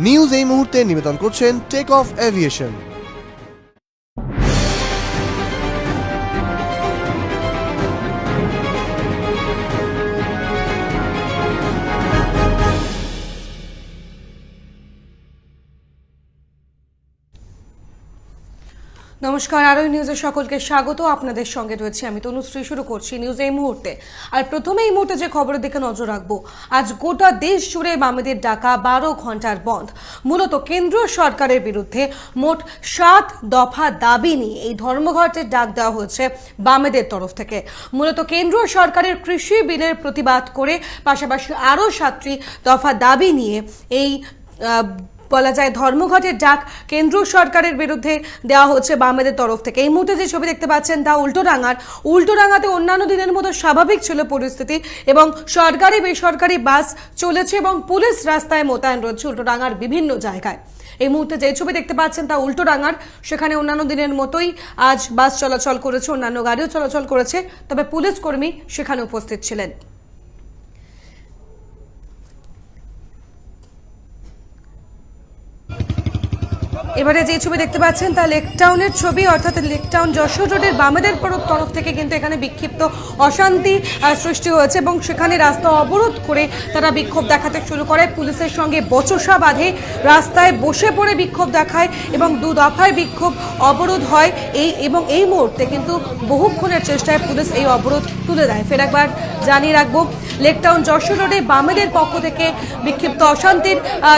News এই মুহূর্তে নিবেদন করছেন টেক অফ এভিয়েশন। নমস্কার, আরও নিউজে সকলকে স্বাগত। আপনাদের সঙ্গে রয়েছে আমি তনুশ্রী। শুরু করছি নিউজ এই মুহূর্তে। আর প্রথমে এই মুহূর্তে যে খবরের দিকে নজর রাখবো, আজ গোটা দেশ জুড়ে বামেদের ডাকা 12 ঘন্টার বন্ধ। মূলত কেন্দ্রীয় সরকারের বিরুদ্ধে মোট 7 দফা দাবি নিয়ে এই ধর্মঘটের ডাক দেওয়া হয়েছে বামেদের তরফ থেকে। মূলত কেন্দ্রীয় সরকারের কৃষি বিলের প্রতিবাদ করে পাশাপাশি আরও 7টি দফা দাবি নিয়ে এই বলা যায় ধর্মঘটের ডাক কেন্দ্র সরকারের বিরুদ্ধে দেওয়া হচ্ছে বামেদের তরফ থেকে। এই মুহূর্তে যে ছবি দেখতে পাচ্ছেন তা উল্টোডাঙ্গাতে অন্যান্য দিনের মতো স্বাভাবিক ছিল পরিস্থিতি এবং সরকারি বেসরকারি বাস চলেছে এবং পুলিশ রাস্তায় মোতায়েন রয়েছে উল্টোডাঙ্গার বিভিন্ন জায়গায়। এই মুহূর্তে যে ছবি দেখতে পাচ্ছেন তা উল্টোডাঙ্গার, সেখানে অন্যান্য দিনের মতোই আজ বাস চলাচল করেছে, অন্যান্য গাড়িও চলাচল করেছে, তবে পুলিশ কর্মী সেখানে উপস্থিত ছিলেন। এবারে যে ছবি দেখতে পাচ্ছেন তা লেকটাউনের ছবি, অর্থাৎ লেকটাউন যশোর রোডের বামেদের তরফ থেকে কিন্তু এখানে বিক্ষিপ্ত অশান্তি সৃষ্টি হয়েছে এবং সেখানে রাস্তা অবরোধ করে তারা বিক্ষোভ দেখাতে শুরু করে। পুলিশের সঙ্গে বচসা বাঁধে, রাস্তায় বসে পড়ে বিক্ষোভ দেখায় এবং 2 দফায় বিক্ষোভ অবরোধ হয়। এই মুহূর্তে কিন্তু বহুক্ষণের চেষ্টায় পুলিশ এই অবরোধ তুলে দেয়। ফের একবার জানিয়ে রাখবো, লেকটাউন যশোর রোডে বামেদের পক্ষ থেকে বিক্ষিপ্ত অশান্তির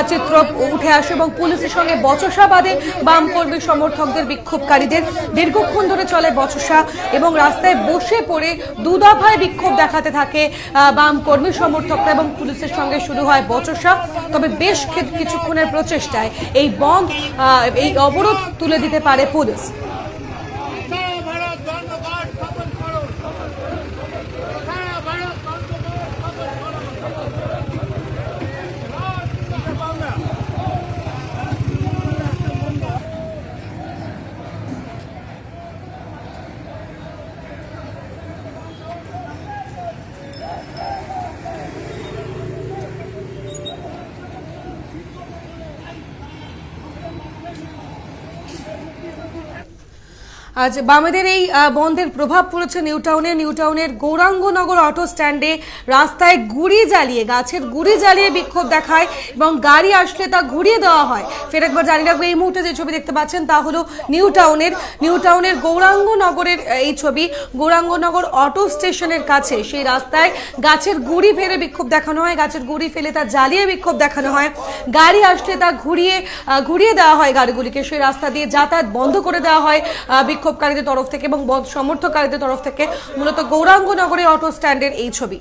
চিত্র উঠে আসে এবং পুলিশের সঙ্গে বচসা বাঁধে বাম কর্মী সমর্থকদের, বিক্ষোভকারীদের। দীর্ঘক্ষণ ধরে চলে বচসা এবং রাস্তায় বসে পড়ে 2 দফায় বিক্ষোভ দেখাতে থাকে বাম কর্মী সমর্থকরা এবং পুলিশের সঙ্গে শুরু হয় বচসা। তবে বেশ কিছুক্ষণের প্রচেষ্টায় এই অবরোধ তুলে দিতে পারে পুলিশ। আজ বামেদের এই বন্ধের প্রভাব পড়েছে নিউটাউনের গৌরাঙ্গনগর অটো স্ট্যান্ডে। রাস্তায় গাছের গুড়ি জ্বালিয়ে বিক্ষোভ দেখায় এবং গাড়ি আসলে তা ঘুরিয়ে দেওয়া হয়। ফের একবার জানিয়ে রাখবো, এই মুহূর্তে যে ছবি দেখতে পাচ্ছেন তা হলো নিউটাউনের গৌরাঙ্গনগরের এই ছবি। গৌরাঙ্গনগর অটো স্টেশনের কাছে সেই রাস্তায় গাছের গুড়ি ফেলে বিক্ষোভ দেখানো হয়, গাছের গুড়ি ফেলে তা জ্বালিয়ে বিক্ষোভ দেখানো হয়। গাড়ি আসলে তা ঘুরিয়ে দেওয়া হয়, গাড়িগুলিকে সেই রাস্তা দিয়ে যাতায়াত বন্ধ করে দেওয়া হয় বিক্ষোভকারীদের তরফ থেকে এবং সমর্থককারীদের তরফ থেকে। মূলত গৌরাঙ্গনগরের অটো স্ট্যান্ডের এই ছবি।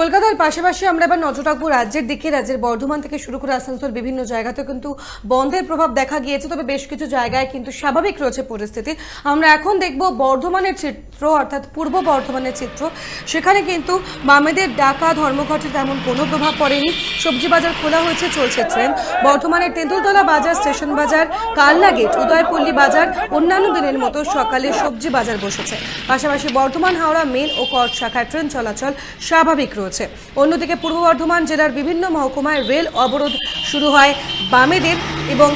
কলকাতার পাশাপাশি আমরা এবার নজর রাখবো রাজ্যের দিকে। রাজ্যের বর্ধমান থেকে শুরু করে আসানসোল বিভিন্ন জায়গাতে কিন্তু বন্ধের প্রভাব দেখা গিয়েছে, তবে বেশ কিছু জায়গায় কিন্তু স্বাভাবিক রয়েছে পরিস্থিতি। আমরা এখন দেখব বর্ধমানের চিত্র, অর্থাৎ পূর্ব বর্ধমানের চিত্র। সেখানে কিন্তু বামেদের ডাকা ধর্মঘটে তেমন কোনো প্রভাব পড়েনি। সবজি বাজার খোলা হয়েছে, চলছে ট্রেন। বর্ধমানের তেঁতুলতলা বাজার, স্টেশন বাজার, কালনা গেট, উদয়পল্লী বাজার অন্যান্য দিনের মতো সকালে সবজি বাজার বসেছে। পাশাপাশি বর্ধমান হাওড়া মেন ও কট শাখায় ট্রেন চলাচল স্বাভাবিক রয়েছে। অন্যদিকে পূর্ব বর্ধমান জেলার বিভিন্ন মহকুমায় রেল অবরোধ শুরু হয় বামেদের এবং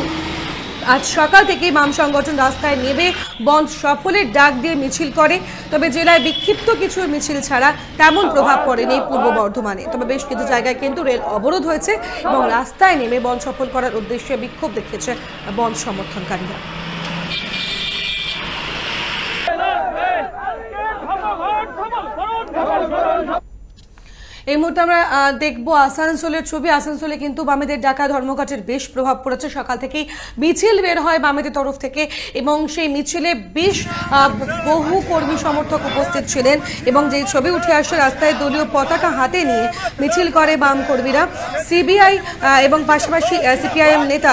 আজ সকাল থেকেই বাম সংগঠন রাস্তায় নেমে বন্ধ সফলের ডাক দিয়ে মিছিল করে। তবে জেলায় বিক্ষিপ্ত কিছু মিছিল ছাড়া তেমন প্রভাব পড়েনি পূর্ব বর্ধমানে। তবে বেশ কিছু জায়গায় কিন্তু রেল অবরোধ হয়েছে এবং রাস্তায় নেমে বন্ধ সফল করার উদ্দেশ্যে বিক্ষোভ দেখিয়েছে বন্ধ সমর্থনকারীরা। এই মুহূর্তে আমরা দেখবো আসানসোলের ছবি। আসানসোলে কিন্তু বামেদের ডাকা ধর্মঘটের বেশ প্রভাব পড়েছে। সকাল থেকেই মিছিল বের হয় বামেদের তরফ থেকে এবং সেই মিছিলে বেশ বহু কর্মী সমর্থক উপস্থিত ছিলেন এবং যে ছবি উঠে আসে রাস্তায় দলীয় পতাকা হাতে নিয়ে মিছিল করে বাম কর্মীরা। সিবিআই এবং পাশাপাশি সিপিআইএম নেতা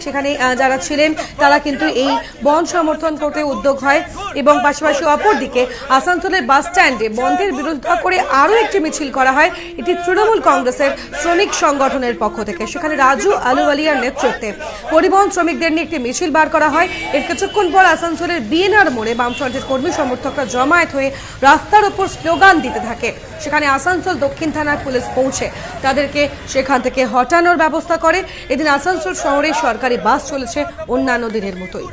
সেখানে যারা ছিলেন তারা কিন্তু এই বন্ধ সমর্থন করতে উদ্যোগ হয় এবং পাশাপাশি অপরদিকে আসানসোলের বাস স্ট্যান্ডে বন্ধের বিরোধিতা করে আরও একটি মিছিল করা হয়। এটি তৃণমূল কংগ্রেসের শ্রমিক সংগঠনের পক্ষ থেকে। সেখানে রাজু আলুওয়ালিয়ার নেতৃত্বে পরিবহন শ্রমিকদের নিয়ে একটি মিছিল বার করা হয়। এর কিছুক্ষণ পর আসানসোলের বিএনআর মোড়ে বামফ্রন্টের কর্মী সমর্থকরা জমায়েত হয়ে রাস্তার ওপর স্লোগান দিতে থাকে। সেখানে আসানসোল দক্ষিণ থানার পুলিশ পৌঁছে তাদেরকে সেখান থেকে হটানোর ব্যবস্থা করে। এদিন আসানসোল শহরে সরকারি বাস চলেছে অন্যান্য দিনের মতোই।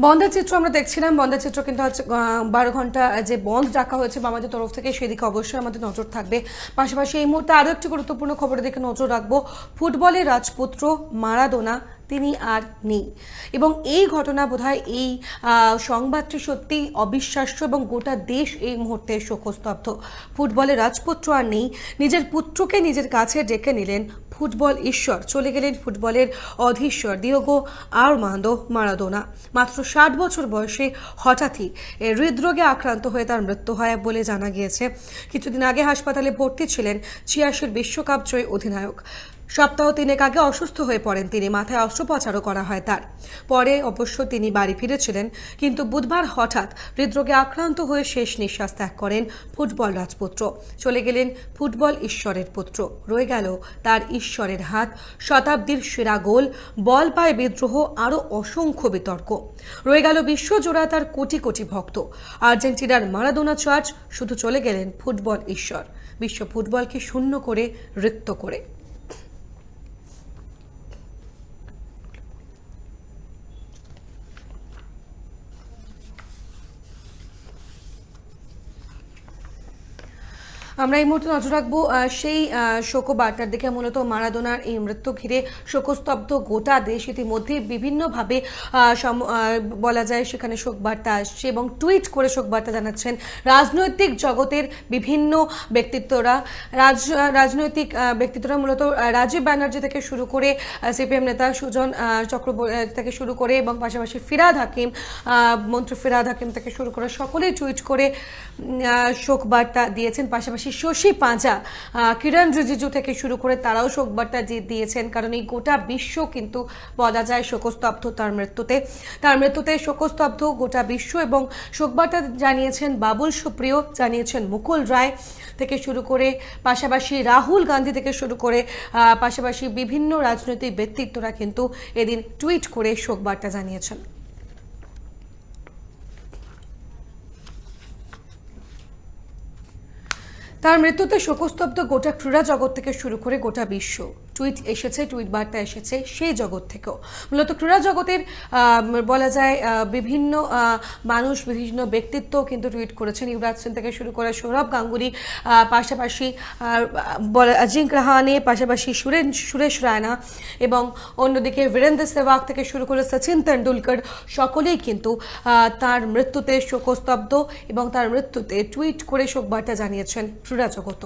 বন্ধের চিত্র আমরা দেখছিলাম। বন্ধের চিত্র কিন্তু আজ 12 ঘন্টা যে বন্ধ রাখা হয়েছে আমাদের তরফ থেকে, সেদিকে অবশ্যই আমাদের নজর থাকবে। পাশাপাশি এই মুহূর্তে আরও একটি গুরুত্বপূর্ণ খবরের দিকে নজর রাখবো। ফুটবলের রাজপুত্র মারাদোনা তিনি আর নেই এবং এই ঘটনা বোধহয় এই সংবাদটি সত্যি অবিশ্বাস্য এবং গোটা দেশ এই মুহূর্তে শোকস্তব্ধ। ফুটবলের রাজপুত্র আর নেই। নিজের পুত্রকে নিজের কাছে ডেকে নিলেন ফুটবল ঈশ্বর, চলে গেলেন ফুটবলের অধীশ্বর দিয়েগো আর্মান্দো মারাদোনা। মাত্র 60 বছর বয়সে হঠাৎই হৃদরোগে আক্রান্ত হয়ে তার মৃত্যু হয় বলে জানা গিয়েছে। কিছুদিন আগে হাসপাতালে ভর্তি ছিলেন 86 বিশ্বকাপ জয়ী অধিনায়ক। সপ্তাহ 3 আগে অসুস্থ হয়ে পড়েন তিনি। মাথায় অস্ত্রোপচারও করা হয় তার। পরে অবশ্য তিনি বাড়ি ফিরেছিলেন, কিন্তু বুধবার হঠাৎ হৃদরোগে আক্রান্ত হয়ে শেষ নিঃশ্বাস ত্যাগ করেন ফুটবল রাজপুত্র। চলে গেলেন ফুটবল ঈশ্বরের পুত্র। রয়ে গেল তার ঈশ্বরের হাত, শতাব্দীর সেরা গোল, বল পায় বিদ্রোহ, আরও অসংখ্য বিতর্ক। রয়ে গেল বিশ্বজোড়া তার কোটি কোটি ভক্ত। আর্জেন্টিনার মারাদোনা চার্চ, শুধু চলে গেলেন ফুটবল ঈশ্বর, বিশ্ব ফুটবলকে শূন্য করে, রিক্ত করে। আমরা এই মুহূর্তে নজর রাখবো সেই শোকবার্তার দিকে। মূলত মারাদোনার এই মৃত্যু ঘিরে শোকস্তব্ধ গোটা দেশ। ইতিমধ্যে বিভিন্নভাবে বলা যায় সেখানে শোকবার্তা আসছে এবং টুইট করে শোকবার্তা জানাচ্ছেন রাজনৈতিক জগতের বিভিন্ন ব্যক্তিত্বরা। রাজনৈতিক ব্যক্তিত্বরা মূলত রাজীব ব্যানার্জি থেকে শুরু করে সিপিএম নেতা সুজন চক্রবর্তী থেকে শুরু করে এবং পাশাপাশি ফিরহাদ হাকিম, মন্ত্রী ফিরহাদ হাকিম থেকে শুরু করে সকলেই টুইট করে শোকবার্তা দিয়েছেন। পাশাপাশি শশী পাঁজা, কিরণ রিজিজু থেকে শুরু করে তারাও শোকবার্তা দিয়েছেন, কারণ এই গোটা বিশ্ব কিন্তু বলা যায় শোকস্তব্ধ তার মৃত্যুতে শোকস্তব্ধ গোটা বিশ্ব। এবং শোকবার্তা জানিয়েছেন বাবুল সুপ্রিয়, জানিয়েছেন মুকুল রায় থেকে শুরু করে পাশাপাশি রাহুল গান্ধী থেকে শুরু করে পাশাপাশি বিভিন্ন রাজনৈতিক ব্যক্তিত্বরা কিন্তু এদিন টুইট করে শোকবার্তা জানিয়েছেন। তার মৃত্যুতে শোকস্তব্ধ গোটা ক্রীড়া জগৎ থেকে শুরু করে গোটা বিশ্ব। টুইট এসেছে, টুইট বার্তা এসেছে সেই জগৎ থেকেও। মূলত ক্রীড়া জগতের বলা যায় বিভিন্ন মানুষ, বিভিন্ন ব্যক্তিত্ব কিন্তু টুইট করেছেন। ইউবরাজ সিং থেকে শুরু করে সৌরভ গাঙ্গুলি, পাশাপাশি অজিঙ্ক রাহানে, পাশাপাশি সুরেশ রায়না এবং অন্যদিকে বীরেন্দ্র সেহবাগ থেকে শুরু করে সচিন তেন্ডুলকর, সকলেই কিন্তু তার মৃত্যুতে শোকস্তব্ধ এবং তার মৃত্যুতে টুইট করে শোকবার্তা জানিয়েছেন ক্রীড়া জগৎ।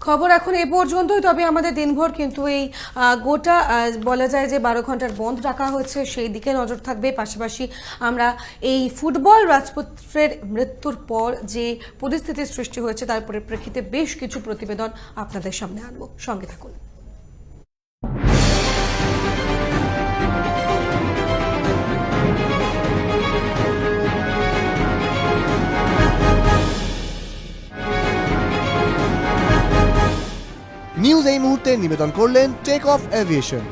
খবর এখন এ পর্যন্তই। তবে আমাদের দিনভর কিন্তু এই গোটা বলা যায় যে 12 ঘন্টার বন্ধ রাখা হয়েছে, সেই দিকে নজর থাকবে। পাশাপাশি আমরা এই ফুটবল রাজপুত্রের মৃত্যুর পর যে পরিস্থিতির সৃষ্টি হয়েছে তার পরিপ্রেক্ষিতে বেশ কিছু প্রতিবেদন আপনাদের সামনে আনবো। সঙ্গে থাকুন। নিউজ এই মুহূর্তে নিবেদন করলেন টেক অফ এভিয়েশন।